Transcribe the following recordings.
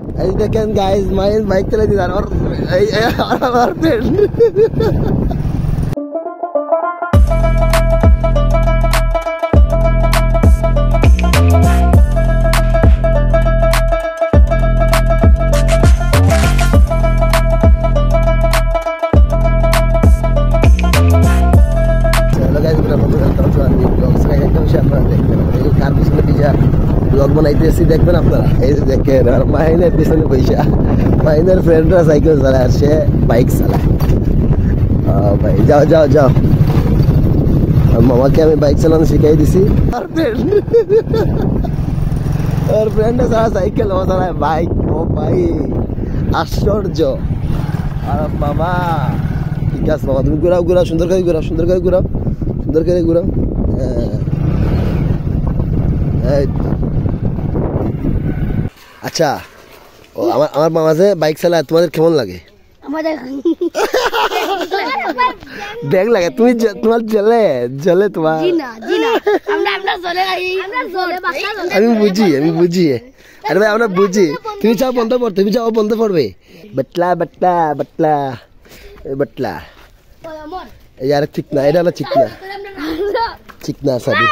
এই দেখেন guys, mine bike চালাই দিলাম আর এই আমার ফ্রেন্ড। ব্লগ বানাইতেছি দেখবেন আপনারা। এই যে দেখেন আর মাহিনের পিছনে পয়সা, মাহিনের ফ্রেন্ডরা সাইকেল চালায় আর সে বাইক চালায়। ভাই যাও যাও যাও, মামাকে আমি বাইক চালানো শিখাই দিছি। আর ফ্রেন্ডে চালা সাইকেল, ও চালায় বাইক। ও ভাই আশ্চর্য। আর বাবা ঠিক আছে বাবা, তুমি ঘুরাও ঘুরাও, সুন্দর করে ঘুরাও, সুন্দর করে ঘুরাও, সুন্দর করে ঘুরাও। আচ্ছা, ও আমার মামা যে বাইক চালায়, তোমাদের কেমন লাগে? দেখ লাগে তুমি, তোমার জলে জলে তোমার। আমি বুঝি, আমি বুঝি। আরে ভাই আমরা বুঝি, তুমি চাও বন্ধ পড়তে, তুমি চাও বন্ধ পড়বে। বাটলা বাটলা বাটলা বাটলা, এই আর ঠিক না, এটা হলো ঠিক না, ঠিক না সাবি।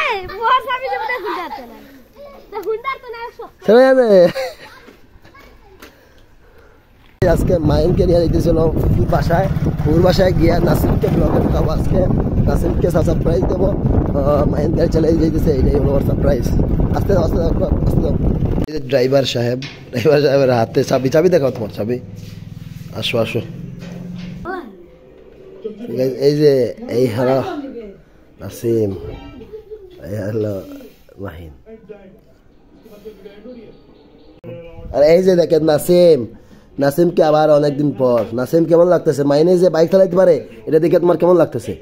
আজকে মাইনকে নিয়ে যেতেছিল বাসায়, ওর বাসায় গিয়া নাসিমকে ব্লগে ঢুকাবো। আজকে নাসিমকে সারপ্রাইজ দেবো। মাইন গাড়ি চালিয়ে যেতেছে, এটাই হলো ওর সারপ্রাইজ। আস্তে আস্তে আস্তে। এই যে ড্রাইভার সাহেব, ড্রাইভার সাহেবের হাতে চাবি, চাবি দেখাও তোমার চাবি। আসো আসো। এই যে এই হলো নাসিম, এই হলো মাহিন। আর এই যে দেখেন নাসিম, নাসিমকে আবার অনেকদিন পর। নাসিম কেমন লাগতেছে? মাইনে যে বাইক চালাইতে পারে এটা দেখে তোমার কেমন লাগতেছে?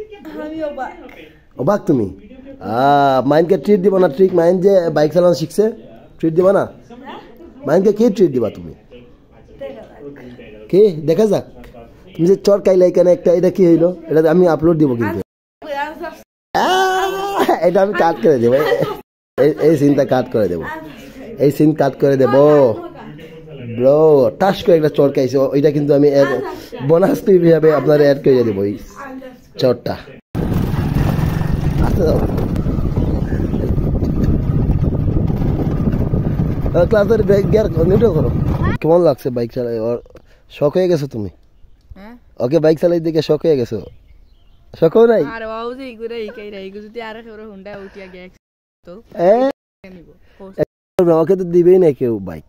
অবাক তুমি? মাইনকে ট্রিট দিব না? ট্রিট, মাইন যে বাইক চালানো শিখছে, ট্রিট দিবা না? মাইনকে কি ট্রিট দিবা তুমি? কি দেখা যাক। তুমি যে চর কাইলে এখানে একটা, এটা কি হইলো? এটা আমি আপলোড দিব কিন্তু, এটা আমি কাট করে দেবো। এই সিনটা কাট করে দেবো, এই সিন কাট করে দেবো ব্রো। টাস করে একটা চরকাইছে, ওইটা কিন্তু আমি বোনাস ক্লিপ হিসাবে আপনার অ্যাড করে দেবো এই চরটা। আচ্ছা ক্লাসের গিয়ার নিউট্রাল করো। কেমন লাগছে বাইক চালাই? ওর শখ হয়ে গেছো তুমি? ওকে বাইক চালাই দিকে শখ হয়ে গেছো? শখ নাই? ওকে তো দিবেই না কেউ বাইক।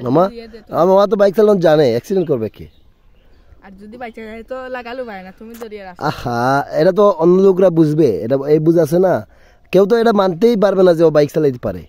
মামা, আমার মামা তো বাইক চালানো জানে, অ্যাক্সিডেন্ট করবে কি? আর যদি বাইক চালায় তো লাগালো ভাই না, তুমি ধরিয়ে রাখো। আহা, এটা তো অন্য লোকরা বুঝবে, এটা এই বুঝ আছে না, কেউ তো এটা মানতেই পারবে না যে ও বাইক চালাইতে পারে।